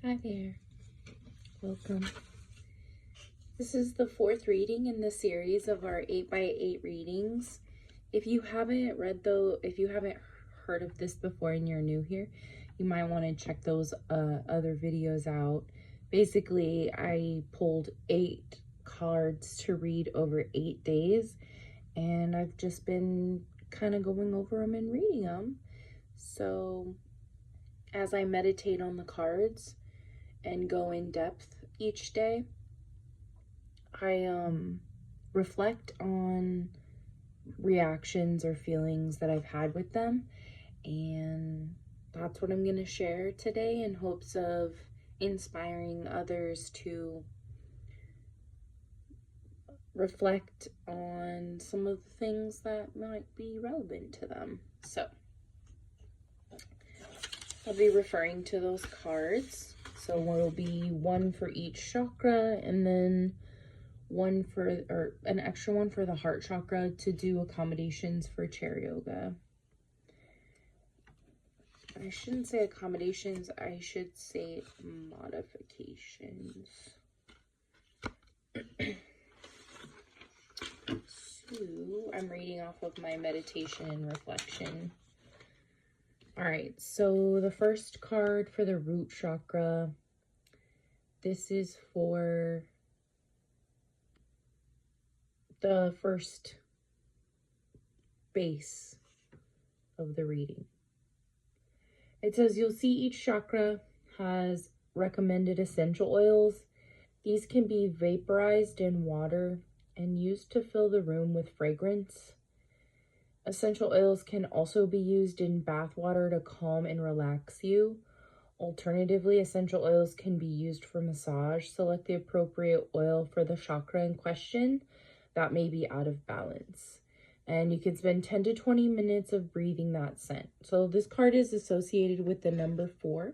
Hi there, welcome. This is the fourth reading in the series of our 8x8 readings. If you haven't heard of this before and you're new here, you might want to check those other videos out. Basically, I pulled 8 cards to read over 8 days, and I've just been kind of going over them and reading them. So as I meditate on the cards and go in depth each day, I reflect on reactions or feelings that I've had with them, and that's what I'm going to share today in hopes of inspiring others to reflect on some of the things that might be relevant to them. So I'll be referring to those cards. So will be one for each chakra, and then one for, or an extra one for the heart chakra to do accommodations for chair yoga. I shouldn't say accommodations, I should say modifications. So I'm reading off of my meditation and reflection. All right, so the first card for the root chakra, this is for the first base of the reading. It says you'll see each chakra has recommended essential oils. These can be vaporized in water and used to fill the room with fragrance. Essential oils can also be used in bath water to calm and relax you. Alternatively, essential oils can be used for massage. Select the appropriate oil for the chakra in question that may be out of balance. And you can spend 10 to 20 minutes of breathing that scent. So this card is associated with the number 4.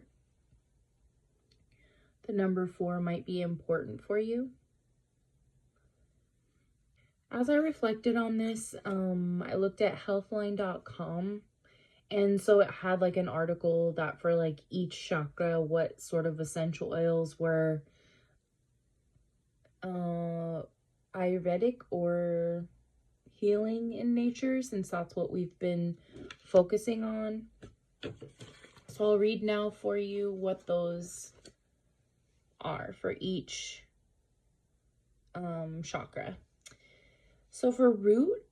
The number 4 might be important for you. As I reflected on this, I looked at healthline.com, and so it had like an article that for like each chakra, what sort of essential oils were Ayurvedic or healing in nature, since that's what we've been focusing on. So I'll read now for you what those are for each chakra. So for root,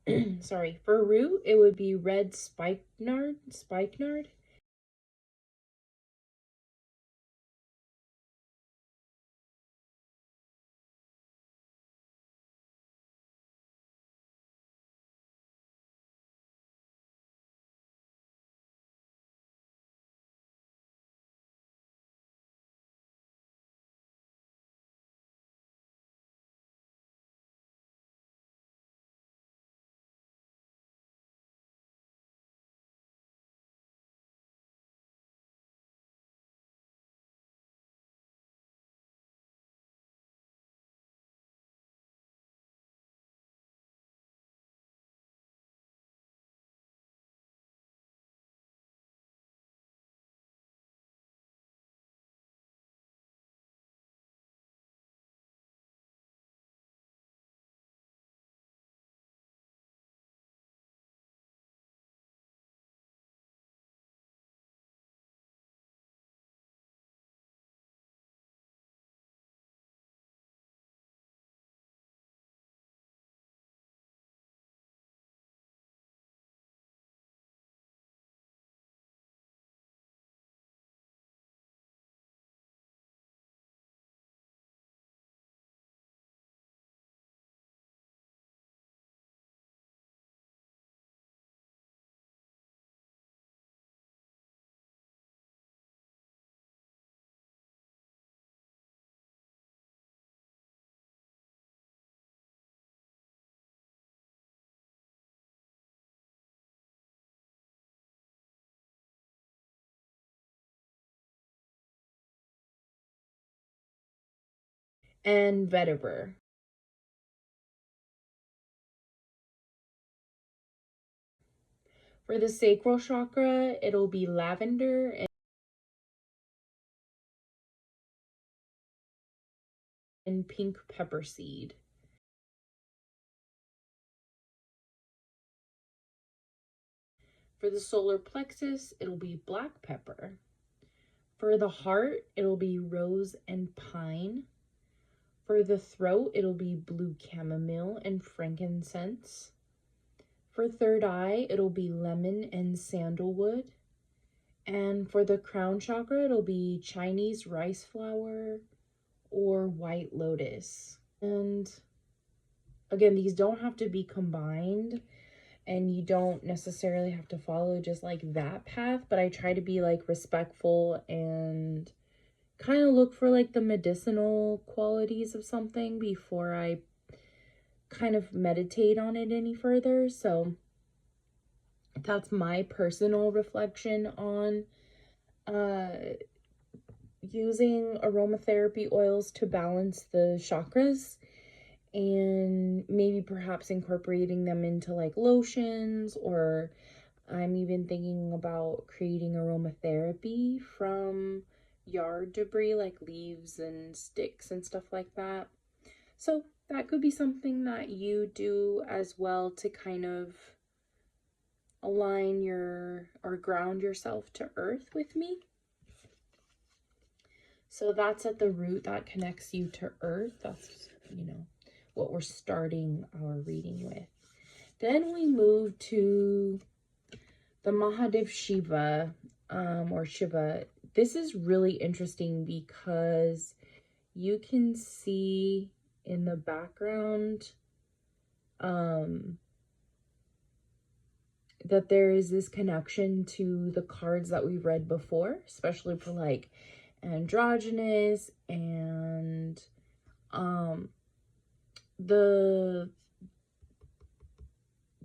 for root, it would be red spikenard. And vetiver. For the sacral chakra, it'll be lavender and pink pepper seed. For the solar plexus, it'll be black pepper. For the heart, it'll be rose and pine. For the throat, it'll be blue chamomile and frankincense. For third eye, it'll be lemon and sandalwood. And for the crown chakra, it'll be Chinese rice flower or white lotus. And again, these don't have to be combined, and you don't necessarily have to follow just like that path, but I try to be like respectful and kind of look for like the medicinal qualities of something before I kind of meditate on it any further. So that's my personal reflection on using aromatherapy oils to balance the chakras, and maybe perhaps incorporating them into like lotions, or I'm even thinking about creating aromatherapy from yard debris like leaves and sticks and stuff like that. So that could be something that you do as well to kind of align your or ground yourself to earth with me. So that's at the root, that connects you to earth. That's, what we're starting our reading with. Then we move to the Mahadev Shiva, or Shiva. This is really interesting because you can see in the background that there is this connection to the cards that we've read before, especially for like androgynous and the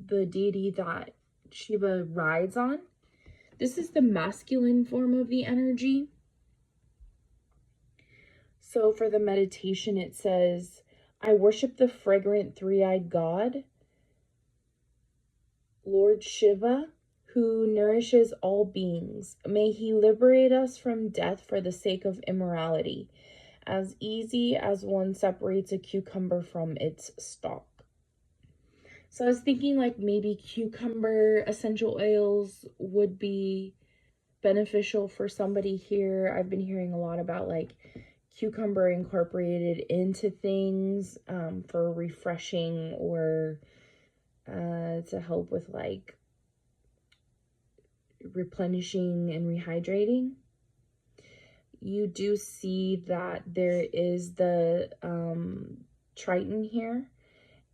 deity that Shiva rides on. This is the masculine form of the energy. So for the meditation, it says, I worship the fragrant three-eyed God, Lord Shiva, who nourishes all beings. May he liberate us from death for the sake of immorality, as easy as one separates a cucumber from its stalk. So I was thinking like maybe cucumber essential oils would be beneficial for somebody here. I've been hearing a lot about like cucumber incorporated into things for refreshing, or to help with like replenishing and rehydrating. You do see that there is the Triton here,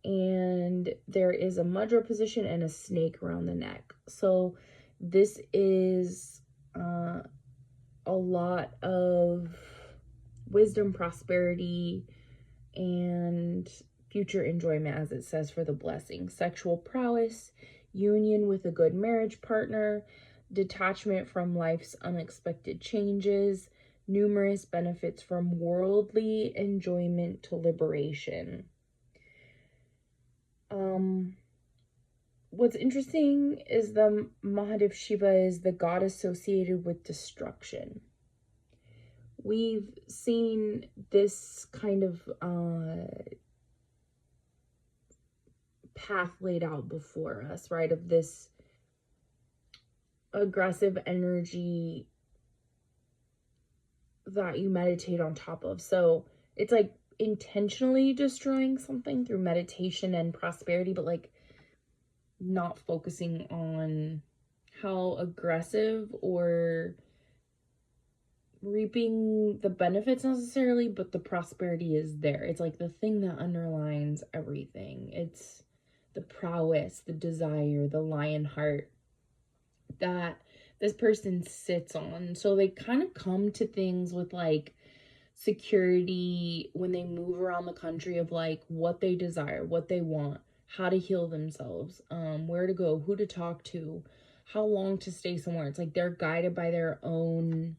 and there is a mudra position and a snake around the neck. So this is a lot of wisdom, prosperity, and future enjoyment, as it says for the blessing. Sexual prowess, union with a good marriage partner, detachment from life's unexpected changes, numerous benefits from worldly enjoyment to liberation. What's interesting is the Mahadev Shiva is the god associated with destruction. We've seen this kind of path laid out before us, right? Of this aggressive energy that you meditate on top of. So it's like intentionally destroying something through meditation and prosperity, but like not focusing on how aggressive or reaping the benefits necessarily, but the prosperity is there. It's like the thing that underlines everything. It's the prowess, the desire, the lion heart that this person sits on. So they kind of come to things with like security when they move around the country, of like what they desire, what they want, how to heal themselves, where to go, who to talk to, how long to stay somewhere. It's like they're guided by their own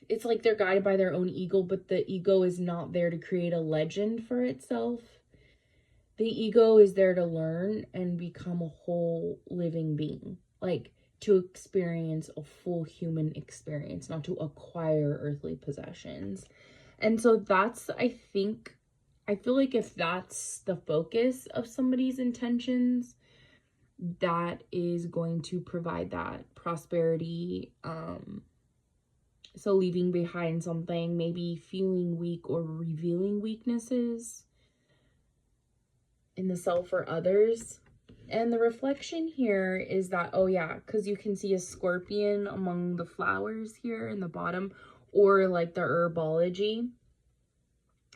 ego, but the ego is not there to create a legend for itself. The ego is there to learn and become a whole living being, like to experience a full human experience, not to acquire earthly possessions. And so that's, I feel like if that's the focus of somebody's intentions, that is going to provide that prosperity. So leaving behind something, maybe feeling weak or revealing weaknesses in the self or others. And the reflection here is that, oh yeah, because you can see a scorpion among the flowers here in the bottom, or like the herbology.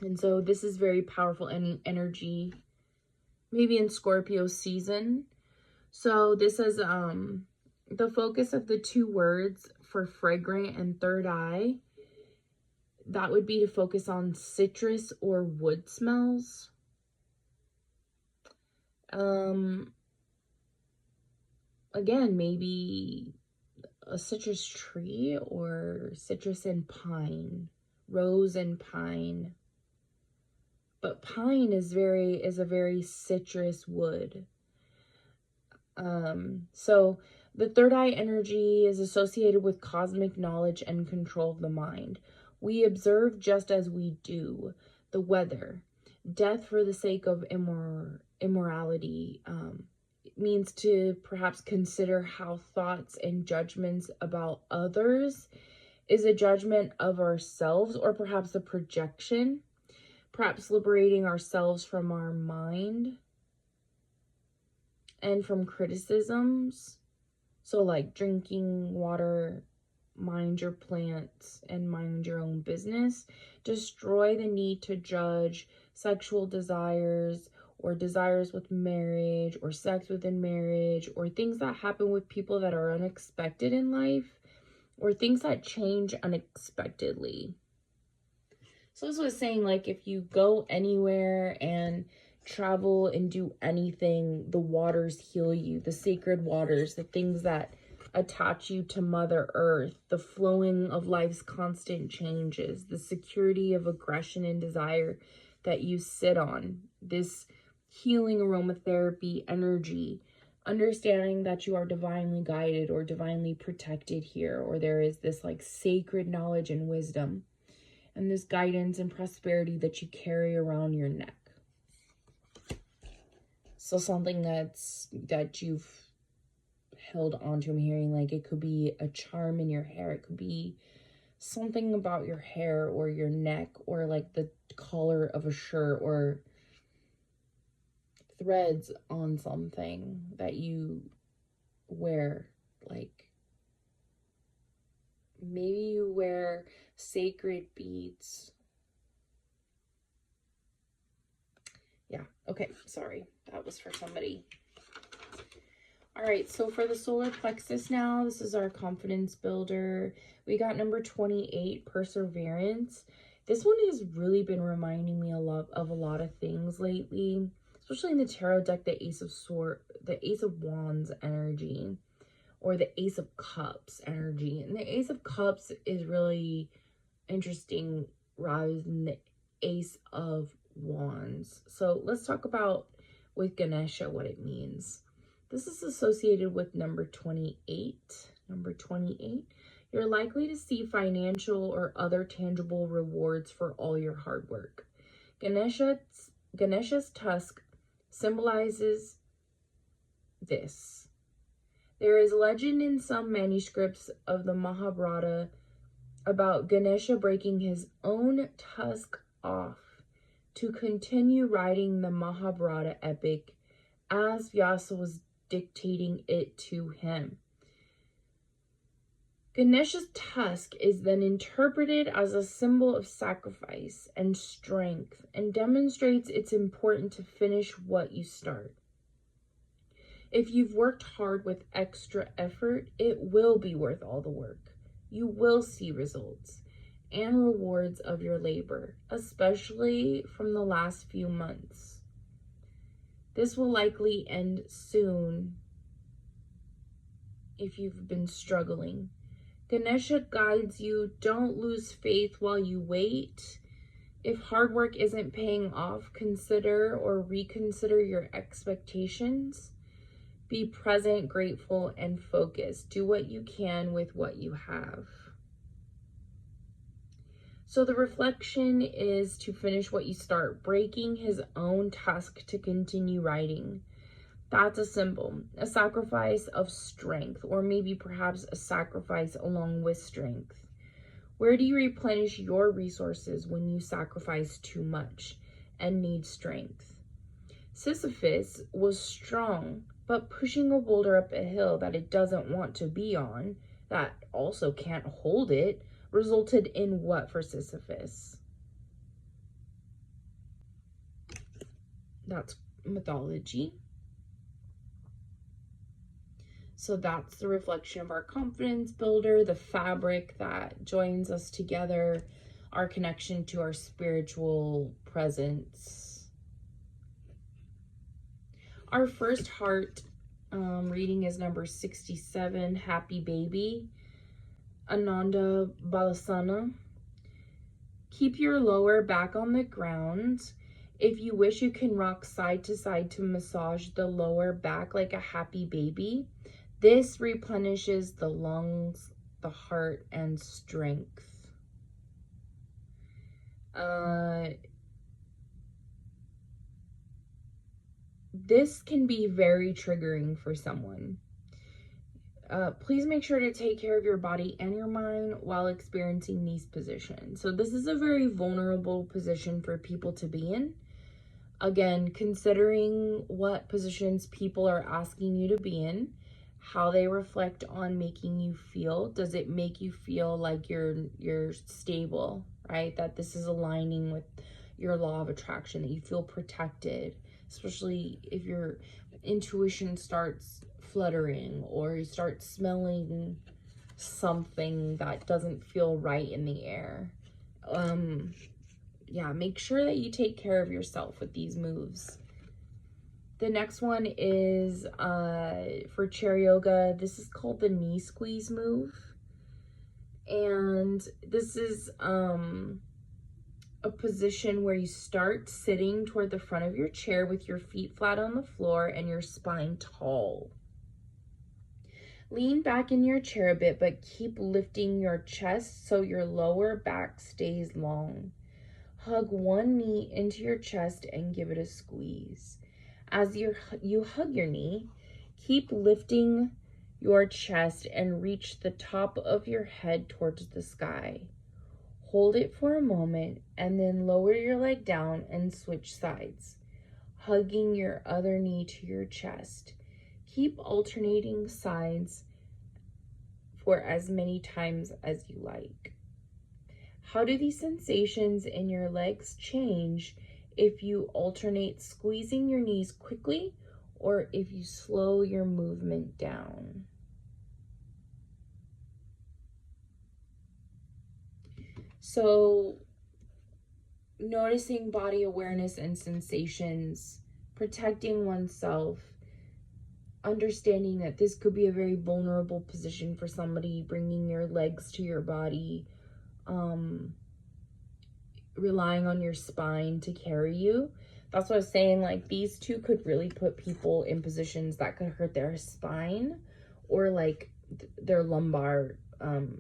And so this is very powerful energy, maybe in Scorpio season. So this is the focus of the two words for fragrant and third eye. That would be to focus on citrus or wood smells. Again, maybe a citrus tree or citrus and pine, rose and pine. But pine is a very citrus wood. So the third eye energy is associated with cosmic knowledge and control of the mind. We observe just as we do. The weather, death for the sake of immorality, means to perhaps consider how thoughts and judgments about others is a judgment of ourselves, or perhaps a projection, perhaps liberating ourselves from our mind and from criticisms. So like drinking water, mind your plants, and mind your own business. Destroy the need to judge sexual desires or desires with marriage or sex within marriage, or things that happen with people that are unexpected in life, or things that change unexpectedly. So this was saying, like, if you go anywhere and travel and do anything, the waters heal you, the sacred waters, the things that attach you to Mother Earth, the flowing of life's constant changes, the security of aggression and desire that you sit on, this healing aromatherapy energy, understanding that you are divinely guided or divinely protected here, or there is this like sacred knowledge and wisdom and this guidance and prosperity that you carry around your neck. So something that you've held onto. I'm hearing like it could be a charm in your hair. It could be something about your hair or your neck, or like the color of a shirt, or threads on something that you wear. Like maybe you wear sacred beads. Yeah, okay, sorry. That was for somebody. All right, so for the solar plexus now, this is our confidence builder. We got number 28, perseverance. This one has really been reminding me of a lot of things lately, especially in the tarot deck, the Ace of Wands energy, or the Ace of Cups energy. And the Ace of Cups is really interesting rather than the Ace of Wands. So let's talk about with Ganesha what it means. This is associated with number 28. Number 28. You're likely to see financial or other tangible rewards for all your hard work. Ganesha's tusk symbolizes this. There is legend in some manuscripts of the Mahabharata about Ganesha breaking his own tusk off to continue writing the Mahabharata epic as Vyasa was dictating it to him. Ganesha's tusk is then interpreted as a symbol of sacrifice and strength, and demonstrates it's important to finish what you start. If you've worked hard with extra effort, it will be worth all the work. You will see results and rewards of your labor, especially from the last few months. This will likely end soon if you've been struggling. Ganesha guides you, don't lose faith while you wait. If hard work isn't paying off, consider or reconsider your expectations. Be present, grateful, and focused. Do what you can with what you have. So the reflection is to finish what you start, breaking his own task to continue writing. That's a symbol, a sacrifice of strength, or maybe perhaps a sacrifice along with strength. Where do you replenish your resources when you sacrifice too much and need strength? Sisyphus was strong, but pushing a boulder up a hill that it doesn't want to be on, that also can't hold it, resulted in what for Sisyphus? That's mythology. So that's the reflection of our confidence builder, the fabric that joins us together, our connection to our spiritual presence. Our first heart reading is number 67, Happy Baby, Ananda Balasana. Keep your lower back on the ground. If you wish, you can rock side to side to massage the lower back like a happy baby. This replenishes the lungs, the heart, and strength. This can be very triggering for someone. Please make sure to take care of your body and your mind while experiencing these positions. So this is a very vulnerable position for people to be in. Again, considering what positions people are asking you to be in, how they reflect on making you feel. Does it make you feel like you're stable, right? That this is aligning with your law of attraction, that you feel protected, especially if your intuition starts fluttering or you start smelling something that doesn't feel right in the air. Yeah, make sure that you take care of yourself with these moves. The next one is for chair yoga. This is called the knee squeeze move. And this is a position where you start sitting toward the front of your chair with your feet flat on the floor and your spine tall. Lean back in your chair a bit, but keep lifting your chest so your lower back stays long. Hug one knee into your chest and give it a squeeze. As you hug your knee, keep lifting your chest and reach the top of your head towards the sky. Hold it for a moment and then lower your leg down and switch sides, hugging your other knee to your chest. Keep alternating sides for as many times as you like. How do these sensations in your legs change if you alternate squeezing your knees quickly or if you slow your movement down? So, noticing body awareness and sensations, protecting oneself, understanding that this could be a very vulnerable position for somebody, bringing your legs to your body, relying on your spine to carry you. That's what I was saying, like these two could really put people in positions that could hurt their spine or like their lumbar,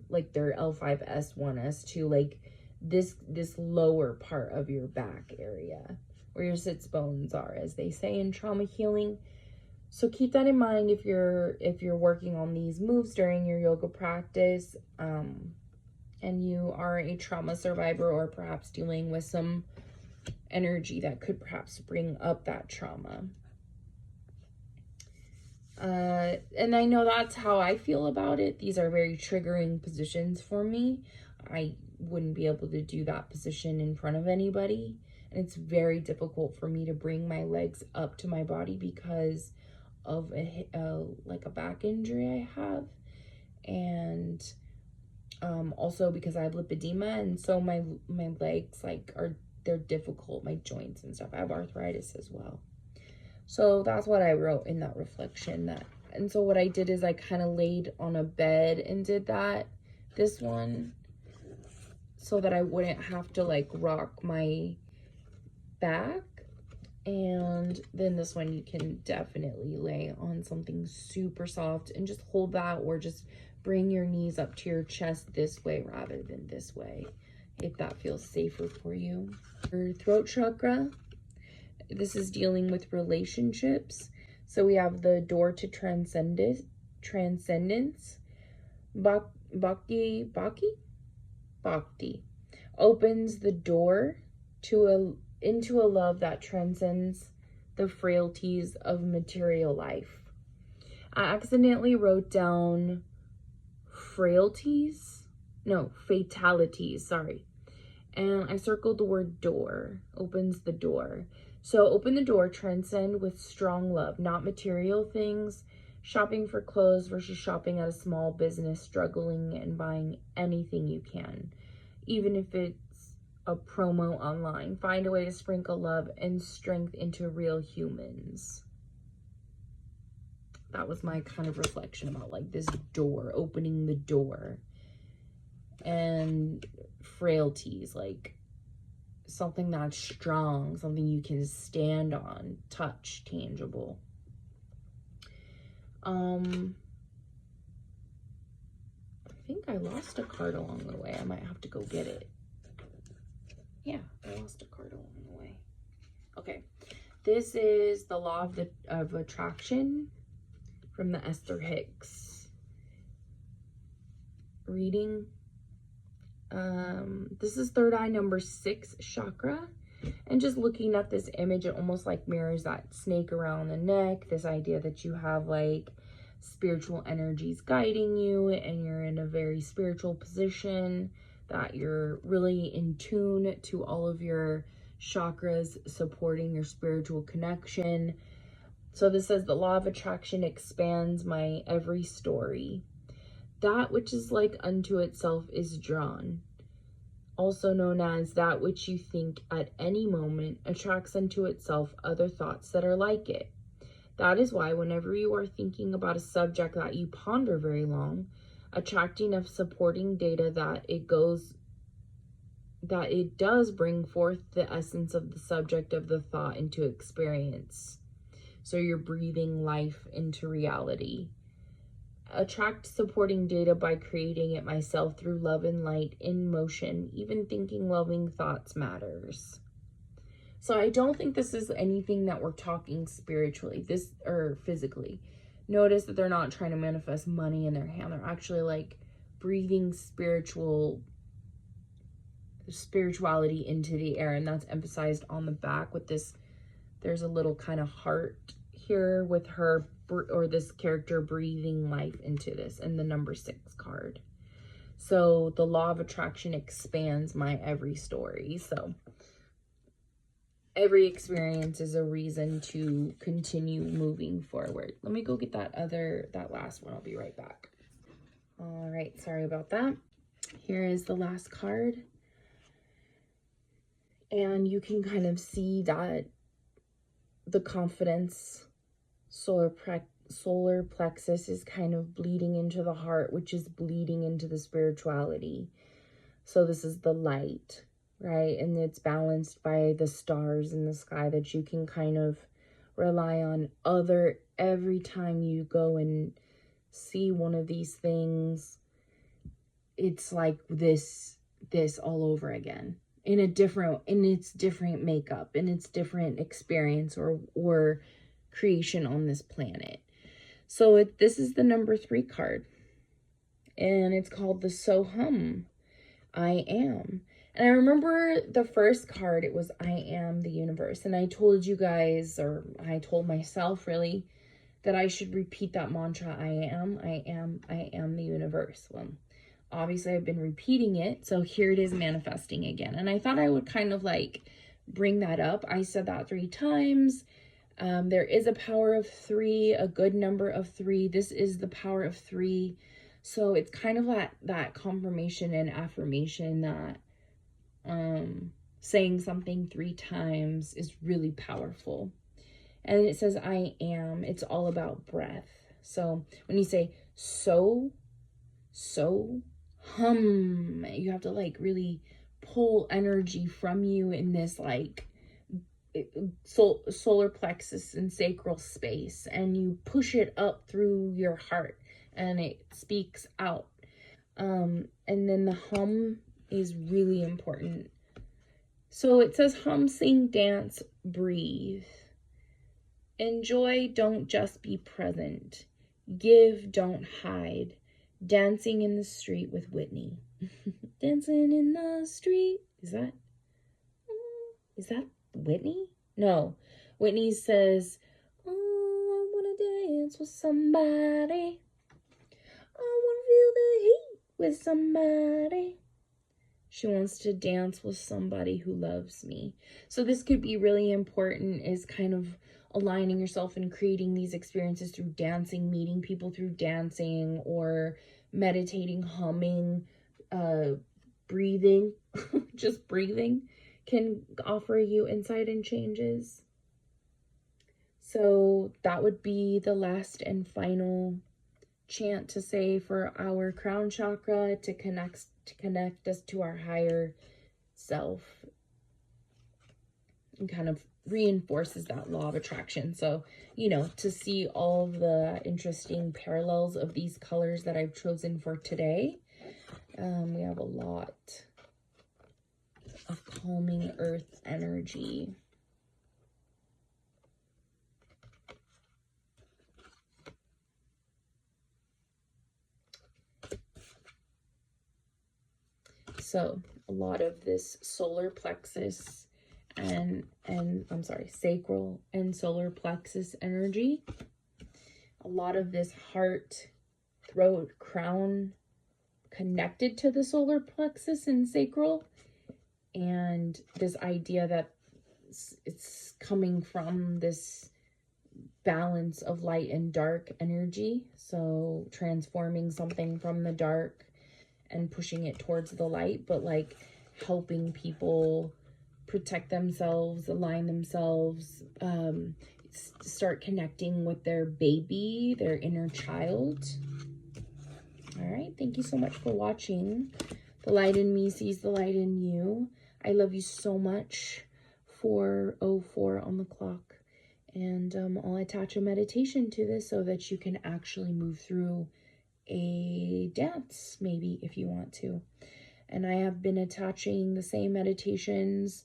like their L5, S1, S2, like this lower part of your back area where your sits bones are, as they say in trauma healing. So keep that in mind if you're working on these moves during your yoga practice, and you are a trauma survivor or perhaps dealing with some energy that could perhaps bring up that trauma. And I know that's how I feel about it. These are very triggering positions for me. I wouldn't be able to do that position in front of anybody. And it's very difficult for me to bring my legs up to my body because of like a back injury I have. And also because I have lipedema, and so my legs they're difficult, my joints and stuff. I have arthritis as well. So that's what I wrote in that reflection. And so what I did is I kind of laid on a bed and did this one, so that I wouldn't have to like rock my back. And then this one you can definitely lay on something super soft and just hold that, or just bring your knees up to your chest this way rather than this way, if that feels safer for you. Your throat chakra, this is dealing with relationships. So we have the door to transcendence. Bhakti opens the door into a love that transcends the frailties of material life. I accidentally wrote down fatalities, sorry. And I circled the word door, opens the door. So open the door, transcend with strong love, not material things, shopping for clothes versus shopping at a small business, struggling and buying anything you can, even if it's a promo online. Find a way to sprinkle love and strength into real humans. That was my kind of reflection about like this door, opening the door. And frailties, like something that's strong, something you can stand on, touch, tangible. I think I lost a card along the way. I might have to go get it. Yeah, I lost a card along the way. Okay, this is the Law of Attraction from the Esther Hicks reading. This is third eye, number 6 chakra. And just looking at this image, it almost like mirrors that snake around the neck, this idea that you have like spiritual energies guiding you and you're in a very spiritual position, that you're really in tune to all of your chakras, supporting your spiritual connection. So this says the law of attraction expands my every story. That which is like unto itself is drawn. Also known as that which you think at any moment attracts unto itself other thoughts that are like it. That is why whenever you are thinking about a subject that you ponder very long, attract enough supporting data that it does bring forth the essence of the subject of the thought into experience. So you're breathing life into reality. Attract supporting data by creating it myself through love and light in motion. Even thinking loving thoughts matters. So I don't think this is anything that we're talking spiritually, or physically. Notice that they're not trying to manifest money in their hand. They're actually like breathing spirituality into the air, and that's emphasized on the back with this. There's a little kind of heart here with her, or this character, breathing life into this, and the number 6 card. So the law of attraction expands my every story. So every experience is a reason to continue moving forward. Let me go get that last one. I'll be right back. All right, sorry about that. Here is the last card. And you can kind of see that the confidence solar plexus is kind of bleeding into the heart, which is bleeding into the spirituality. So this is the light, right? And it's balanced by the stars in the sky that you can kind of rely on every time you go and see one of these things. It's like this all over again in its different makeup, in its different experience or creation on this planet. So this is the number 3 card, and it's called the Soham. I am. And I remember the first card, it was I am the universe. And I told you guys, or I told myself really, that I should repeat that mantra, I am the universe. Well, obviously I've been repeating it, so here it is manifesting again. And I thought I would kind of like bring that up. I said that 3 times. There is a power of 3, a good number of 3. This is the power of 3. So it's kind of that confirmation and affirmation that saying something 3 times is really powerful. And it says, I am. It's all about breath. So when you say so, hum, you have to like really pull energy from you in this like solar plexus and sacral space, and you push it up through your heart and it speaks out. And then the hum is really important. So it says hum, sing, dance, breathe. Enjoy, don't just be present. Give, don't hide. Dancing in the street with Whitney. Dancing in the street. Is that Whitney? No. Whitney says, oh, I want to dance with somebody. I want to feel the heat with somebody. She wants to dance with somebody who loves me. So this could be really important, is kind of aligning yourself and creating these experiences through dancing, meeting people through dancing, or meditating, humming, breathing. Just breathing can offer you insight and changes. So that would be the last and final chant to say for our crown chakra, to connect us to our higher self, and kind of reinforces that law of attraction. So, you know, to see all of the interesting parallels of these colors that I've chosen for today, we have a lot of calming earth energy. So a lot of this solar plexus and I'm sorry, sacral and solar plexus energy. A lot of this heart, throat, crown connected to the solar plexus and sacral. And this idea that it's coming from this balance of light and dark energy. So transforming something from the dark and pushing it towards the light, but like helping people protect themselves, align themselves, start connecting with their baby, their inner child. All right, thank you so much for watching. The light in me sees the light in you. I love you so much. 4:04 on the clock. And I'll attach a meditation to this so that you can actually move through a dance, maybe, if you want to. And I have been attaching the same meditations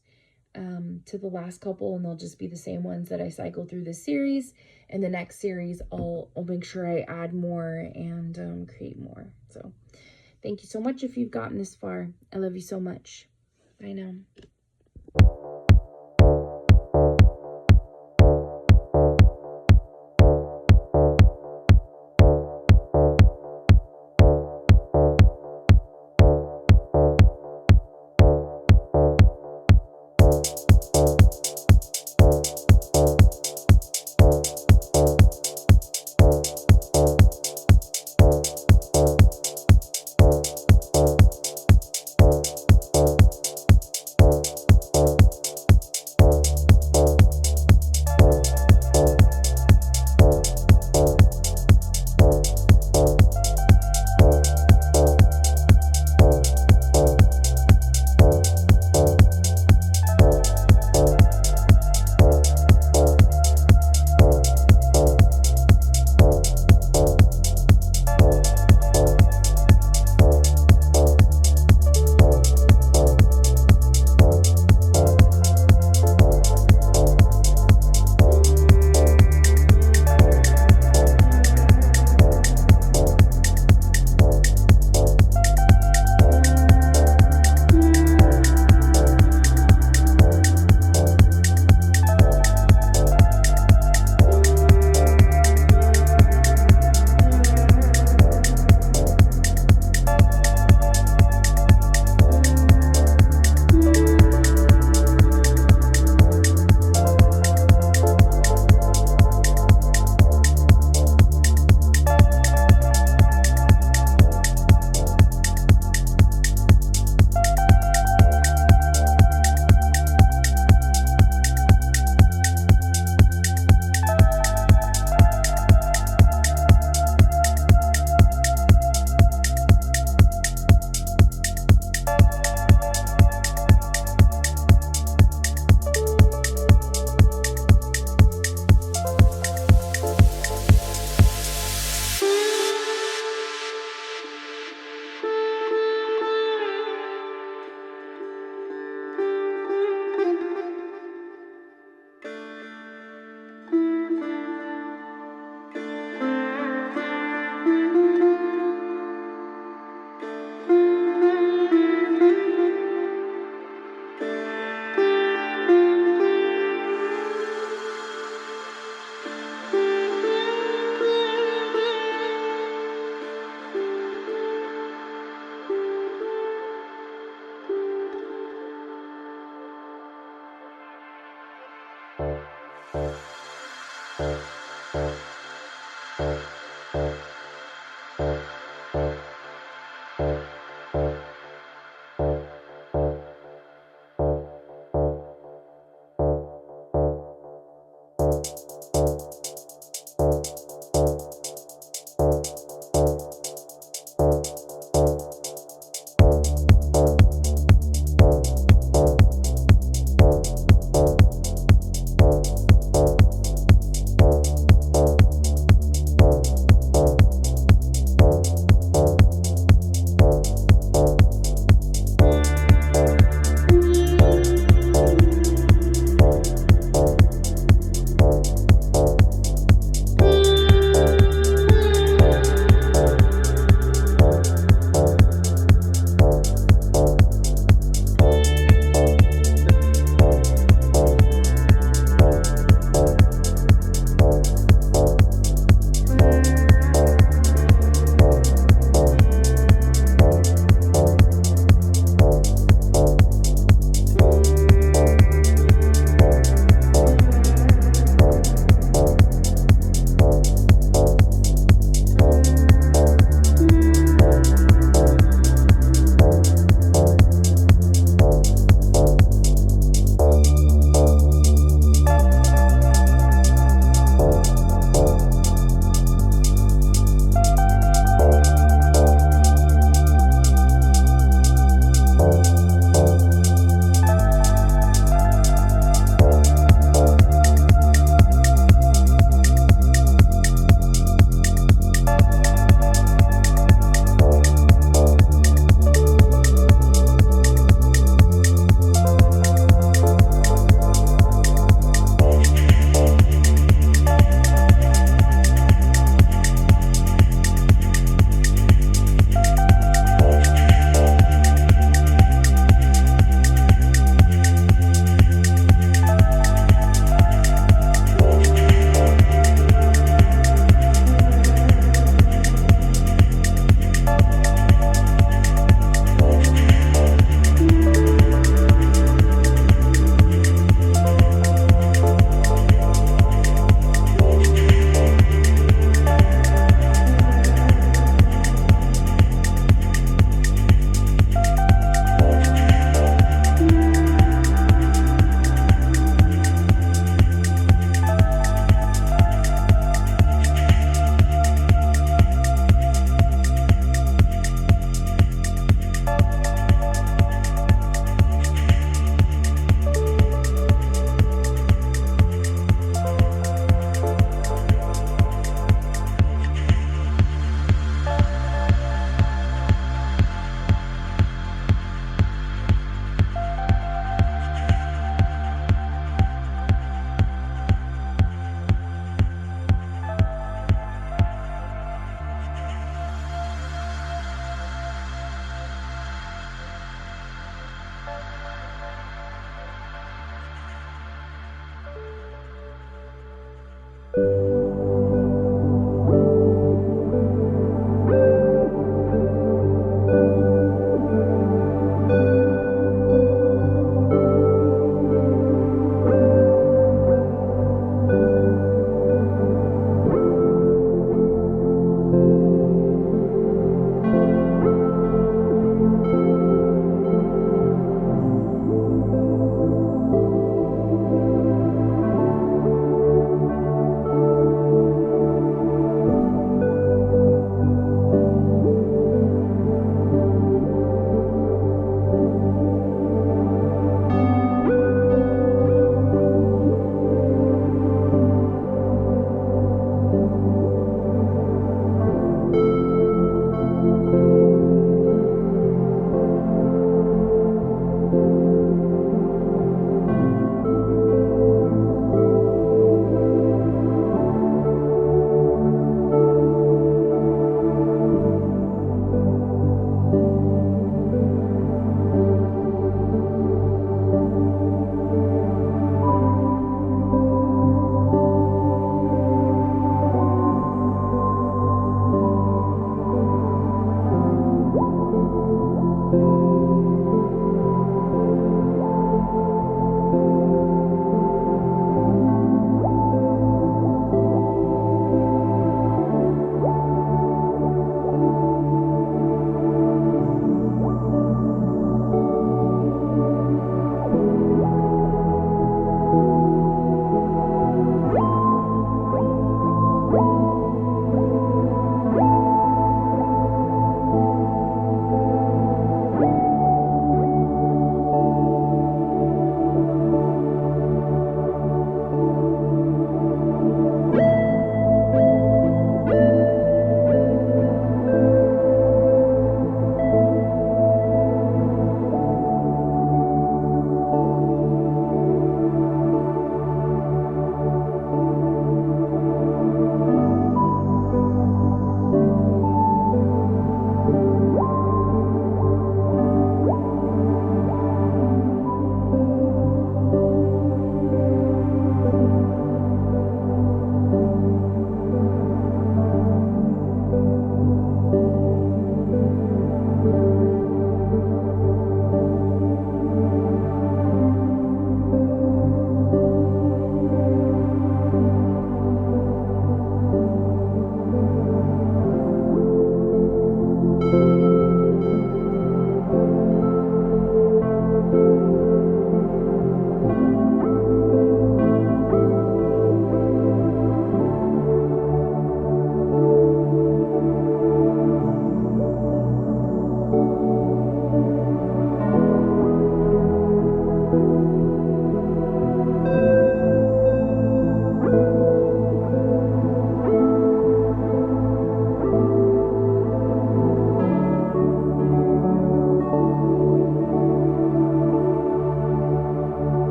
to the last couple, and they'll just be the same ones that I cycle through this series. And the next series, I'll make sure I add more and create more. So thank you so much if you've gotten this far. I love you so much. Bye now.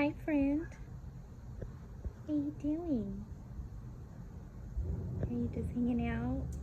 Hi, friend. What are you doing? Are you just hanging out?